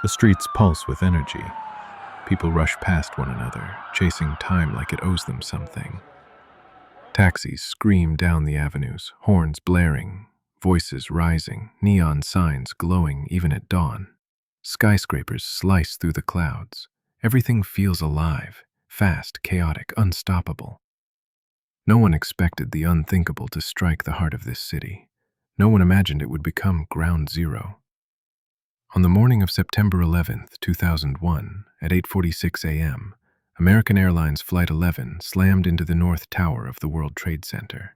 The streets pulse with energy. People rush past one another, chasing time like it owes them something. Taxis scream down the avenues, horns blaring, voices rising, neon signs glowing even at dawn. Skyscrapers slice through the clouds. Everything feels alive, fast, chaotic, unstoppable. No one expected the unthinkable to strike the heart of this city. No one imagined it would become ground zero. On the morning of September 11th, 2001, at 8:46 a.m., American Airlines Flight 11 slammed into the North Tower of the World Trade Center.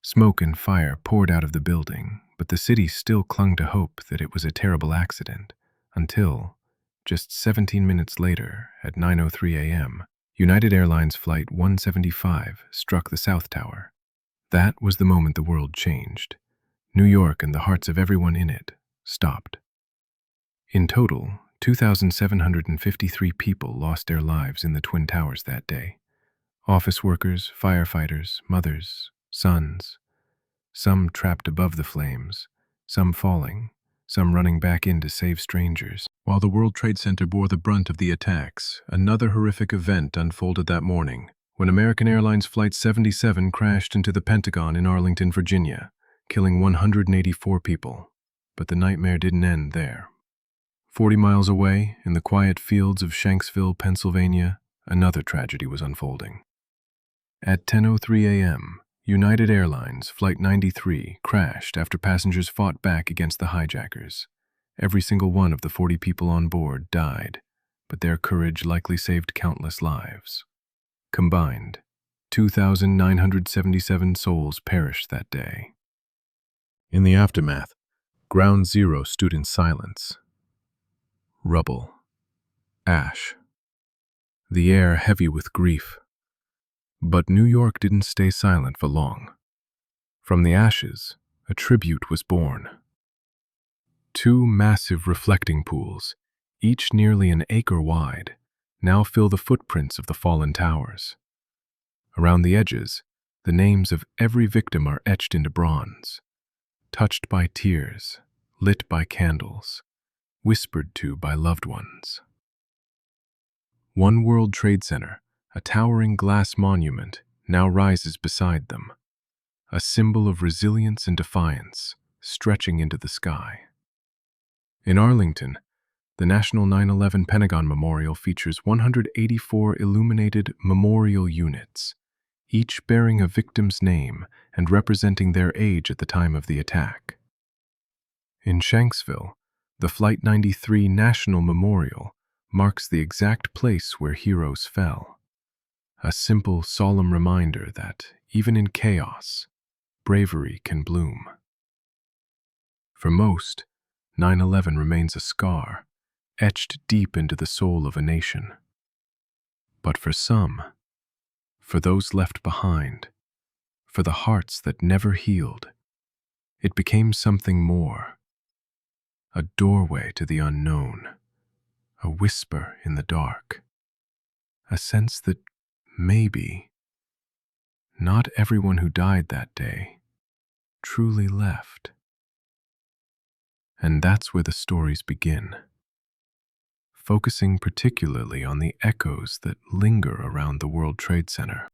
Smoke and fire poured out of the building, but the city still clung to hope that it was a terrible accident, until, just 17 minutes later, at 9:03 a.m., United Airlines Flight 175 struck the South Tower. That was the moment the world changed. New York and the hearts of everyone in it stopped. In total, 2,753 people lost their lives in the Twin Towers that day. Office workers, firefighters, mothers, sons. Some trapped above the flames, some falling, some running back in to save strangers. While the World Trade Center bore the brunt of the attacks, another horrific event unfolded that morning, when American Airlines Flight 77 crashed into the Pentagon in Arlington, Virginia, killing 184 people. But the nightmare didn't end there. 40 miles away, in the quiet fields of Shanksville, Pennsylvania, another tragedy was unfolding. At 10:03 a.m., United Airlines Flight 93 crashed after passengers fought back against the hijackers. Every single one of the 40 people on board died, but their courage likely saved countless lives. Combined, 2,977 souls perished that day. In the aftermath, Ground Zero stood in silence. Rubble. Ash. The air heavy with grief. But New York didn't stay silent for long. From the ashes, a tribute was born. Two massive reflecting pools, each nearly an acre wide, now fill the footprints of the fallen towers. Around the edges, the names of every victim are etched into bronze, touched by tears, lit by candles, whispered to by loved ones. One World Trade Center, a towering glass monument, now rises beside them, a symbol of resilience and defiance, stretching into the sky. In Arlington, the National 9/11 Pentagon Memorial features 184 illuminated memorial units, each bearing a victim's name and representing their age at the time of the attack. In Shanksville, the Flight 93 National Memorial marks the exact place where heroes fell. A simple, solemn reminder that, even in chaos, bravery can bloom. For most, 9/11 remains a scar, etched deep into the soul of a nation. But for some, for those left behind, for the hearts that never healed, it became something more. A doorway to the unknown, a whisper in the dark, a sense that maybe not everyone who died that day truly left. And that's where the stories begin, focusing particularly on the echoes that linger around the World Trade Center.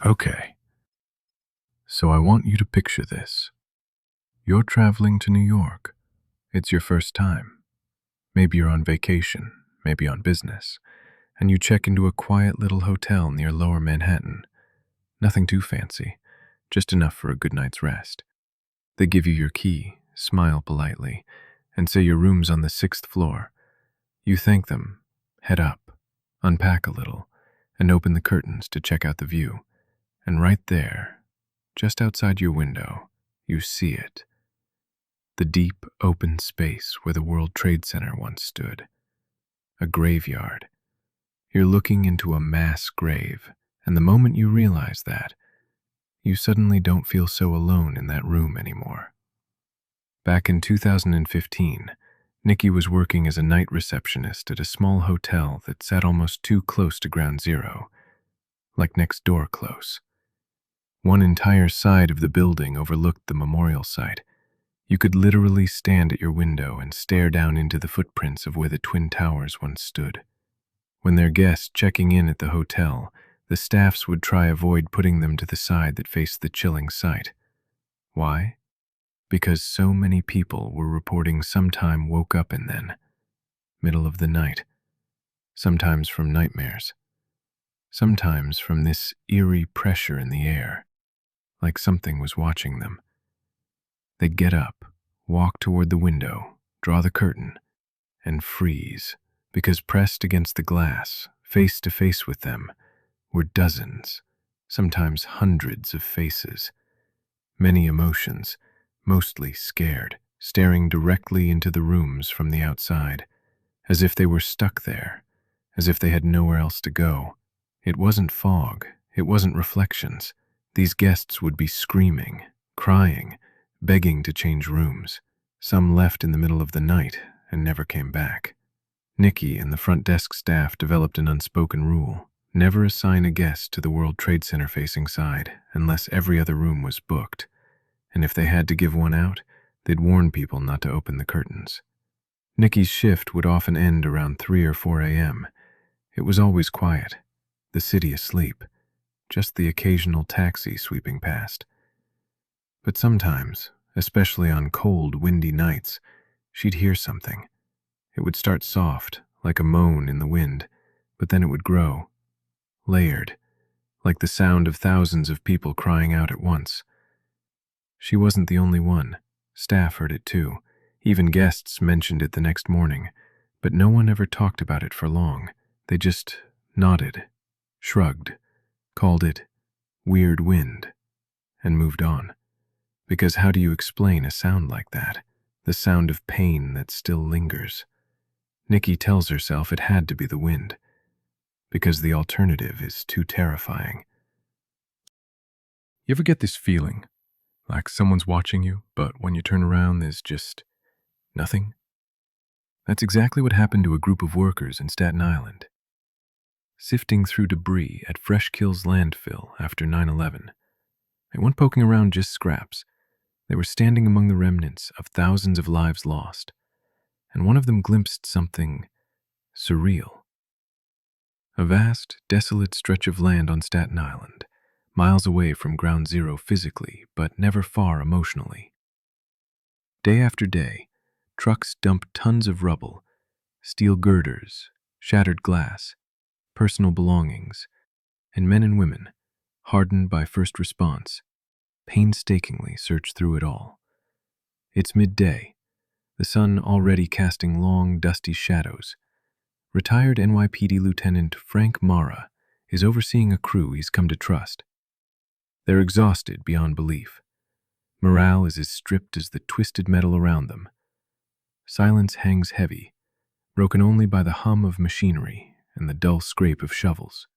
Okay, so I want you to picture this. You're traveling to New York. It's your first time. Maybe you're on vacation, maybe on business, and you check into a quiet little hotel near Lower Manhattan. Nothing too fancy, just enough for a good night's rest. They give you your key, smile politely, and say your room's on the 6th floor. You thank them, head up, unpack a little, and open the curtains to check out the view. And right there, just outside your window, you see it. The deep, open space where the World Trade Center once stood. A graveyard. You're looking into a mass grave, and the moment you realize that, you suddenly don't feel so alone in that room anymore. Back in 2015, Nikki was working as a night receptionist at a small hotel that sat almost too close to Ground Zero. like next door close. One entire side of the building overlooked the memorial site. You could literally stand at your window and stare down into the footprints of where the Twin Towers once stood. When their guests checking in at the hotel, the staffs would try avoid putting them to the side that faced the chilling sight. Why? Because so many people were reporting sometime woke up and then, middle of the night, sometimes from nightmares, sometimes from this eerie pressure in the air, like something was watching them. They'd get up, walk toward the window, draw the curtain, and freeze, because pressed against the glass, face to face with them, were dozens, sometimes hundreds of faces, many emotions, mostly scared, staring directly into the rooms from the outside, as if they were stuck there, as if they had nowhere else to go. It wasn't fog, it wasn't reflections. These guests would be screaming, crying, begging to change rooms. Some left in the middle of the night and never came back. Nikki and the front desk staff developed an unspoken rule: never assign a guest to the World Trade Center facing side unless every other room was booked. And if they had to give one out, they'd warn people not to open the curtains. Nikki's shift would often end around 3 or 4 a.m. It was always quiet, the city asleep, just the occasional taxi sweeping past. But sometimes, especially on cold, windy nights, she'd hear something. It would start soft, like a moan in the wind, but then it would grow, layered, like the sound of thousands of people crying out at once. She wasn't the only one. Staff heard it too. Even guests mentioned it the next morning, but no one ever talked about it for long. They just nodded, shrugged, called it weird wind, and moved on. Because how do you explain a sound like that? The sound of pain that still lingers. Nikki tells herself it had to be the wind, because the alternative is too terrifying. You ever get this feeling, like someone's watching you, but when you turn around there's just nothing? That's exactly what happened to a group of workers in Staten Island, sifting through debris at Freshkills landfill after 9/11. They weren't poking around just scraps. They were standing among the remnants of thousands of lives lost, and one of them glimpsed something surreal. A vast, desolate stretch of land on Staten Island, miles away from ground zero physically, but never far emotionally. Day after day, trucks dump tons of rubble, steel girders, shattered glass, personal belongings, and men and women, hardened by first response, painstakingly search through it all. It's midday, the sun already casting long, dusty shadows. Retired NYPD Lieutenant Frank Mara is overseeing a crew he's come to trust. They're exhausted beyond belief. Morale is as stripped as the twisted metal around them. Silence hangs heavy, broken only by the hum of machinery and the dull scrape of shovels.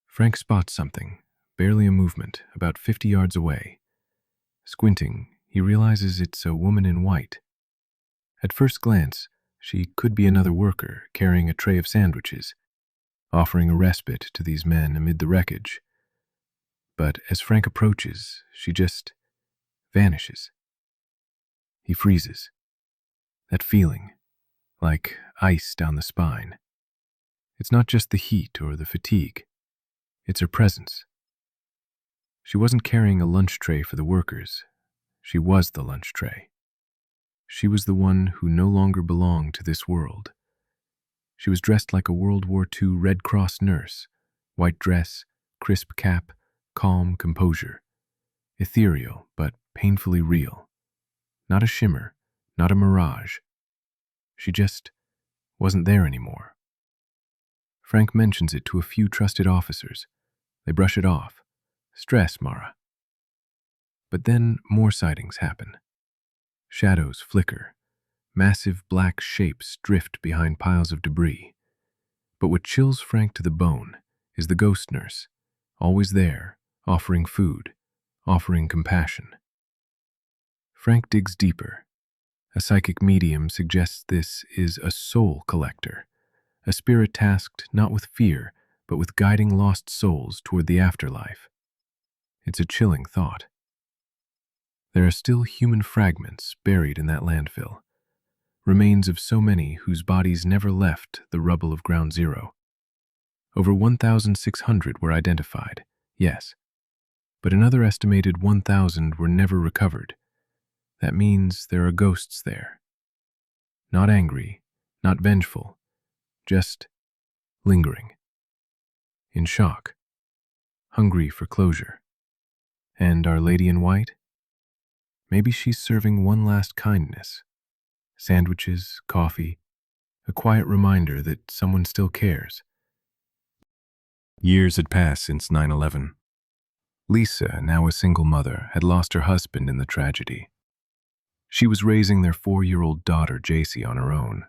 Frank spots something, barely a movement, about 50 yards away. Squinting, he realizes it's a woman in white. At first glance, she could be another worker carrying a tray of sandwiches, offering a respite to these men amid the wreckage. But as Frank approaches, she just vanishes. He freezes. That feeling, like ice down the spine. It's not just the heat or the fatigue. It's her presence. She wasn't carrying a lunch tray for the workers. She was the lunch tray. She was the one who no longer belonged to this world. She was dressed like a World War II Red Cross nurse, white dress, crisp cap, calm composure. Ethereal, but painfully real. Not a shimmer, not a mirage. She just wasn't there anymore. Frank mentions it to a few trusted officers. They brush it off. Stress, Mara. But then more sightings happen. Shadows flicker. Massive black shapes drift behind piles of debris. But what chills Frank to the bone is the ghost nurse, always there, offering food, offering compassion. Frank digs deeper. A psychic medium suggests this is a soul collector, a spirit tasked not with fear, but with guiding lost souls toward the afterlife. It's a chilling thought. There are still human fragments buried in that landfill, remains of so many whose bodies never left the rubble of Ground Zero. Over 1,600 were identified, yes, but another estimated 1,000 were never recovered. That means there are ghosts there. Not angry, not vengeful, just lingering, in shock, hungry for closure. And Our Lady in White? Maybe she's serving one last kindness. Sandwiches, coffee, a quiet reminder that someone still cares. Years had passed since 9/11. Lisa, now a single mother, had lost her husband in the tragedy. She was raising their 4-year-old daughter, JC, on her own.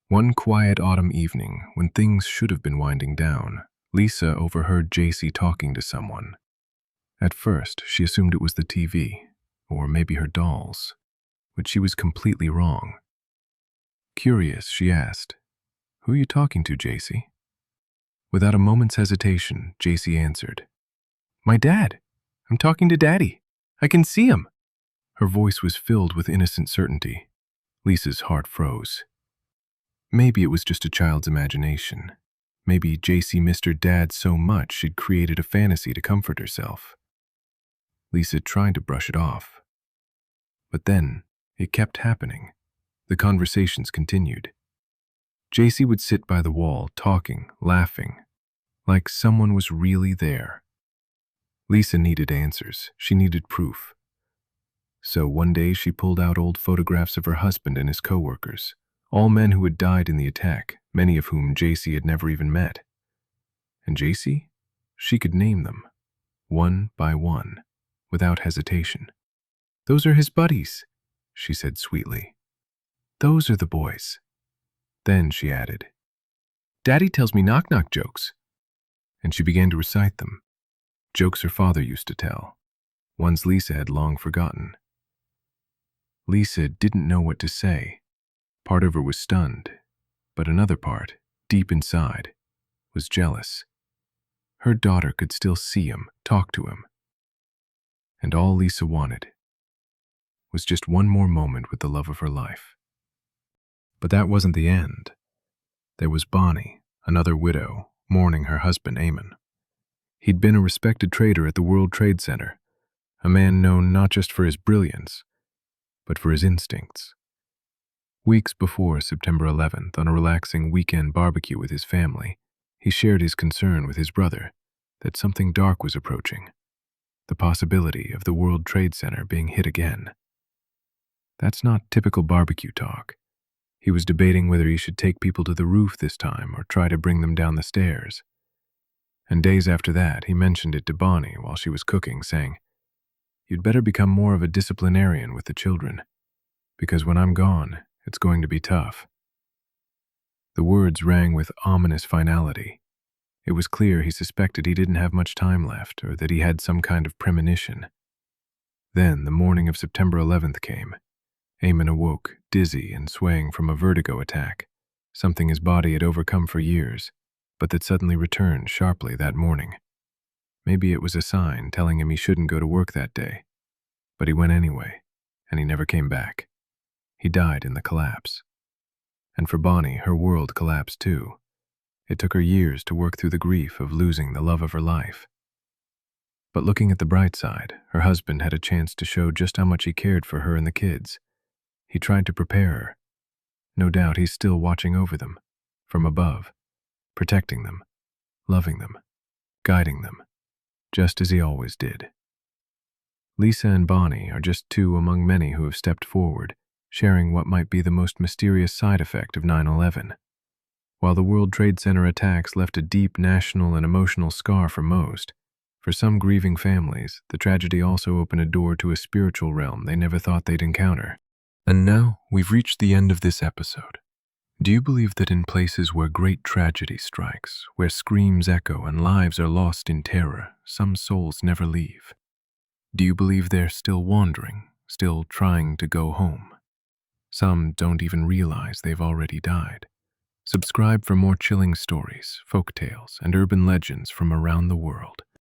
One quiet autumn evening, when things should have been winding down, Lisa overheard JC talking to someone. At first, she assumed it was the TV, or maybe her dolls, but she was completely wrong. Curious, she asked, "Who are you talking to, JC?" Without a moment's hesitation, JC answered, "My dad. I'm talking to Daddy. I can see him." Her voice was filled with innocent certainty. Lisa's heart froze. Maybe it was just a child's imagination. Maybe JC missed her dad so much she'd created a fantasy to comfort herself. Lisa tried to brush it off. But then, it kept happening. The conversations continued. JC would sit by the wall, talking, laughing, like someone was really there. Lisa needed answers. She needed proof. So one day she pulled out old photographs of her husband and his co-workers, all men who had died in the attack, many of whom JC had never even met. And JC? She could name them, one by one, without hesitation. "Those are his buddies," she said sweetly. "Those are the boys." Then she added, "Daddy tells me knock-knock jokes." And she began to recite them. Jokes her father used to tell, ones Lisa had long forgotten. Lisa didn't know what to say. Part of her was stunned, but another part, deep inside, was jealous. Her daughter could still see him, talk to him. And all Lisa wanted was just one more moment with the love of her life. But that wasn't the end. There was Bonnie, another widow, mourning her husband Eamon. He'd been a respected trader at the World Trade Center, a man known not just for his brilliance, but for his instincts. Weeks before September 11th, on a relaxing weekend barbecue with his family, he shared his concern with his brother that something dark was approaching, the possibility of the World Trade Center being hit again. That's not typical barbecue talk. He was debating whether he should take people to the roof this time or try to bring them down the stairs. And days after that, he mentioned it to Bonnie while she was cooking, saying, "You'd better become more of a disciplinarian with the children, because when I'm gone, it's going to be tough." The words rang with ominous finality. It was clear he suspected he didn't have much time left, or that he had some kind of premonition. Then the morning of September 11th came. Eamon awoke, dizzy and swaying from a vertigo attack, something his body had overcome for years, but that suddenly returned sharply that morning. Maybe it was a sign telling him he shouldn't go to work that day. But he went anyway, and he never came back. He died in the collapse. And for Bonnie, her world collapsed too. It took her years to work through the grief of losing the love of her life. But looking at the bright side, her husband had a chance to show just how much he cared for her and the kids. He tried to prepare her. No doubt he's still watching over them, from above, protecting them, loving them, guiding them, just as he always did. Lisa and Bonnie are just two among many who have stepped forward, sharing what might be the most mysterious side effect of 9/11. While the World Trade Center attacks left a deep national and emotional scar for most, for some grieving families, the tragedy also opened a door to a spiritual realm they never thought they'd encounter. And now, we've reached the end of this episode. Do you believe that in places where great tragedy strikes, where screams echo and lives are lost in terror, some souls never leave? Do you believe they're still wandering, still trying to go home? Some don't even realize they've already died. Subscribe for more chilling stories, folk tales, and urban legends from around the world.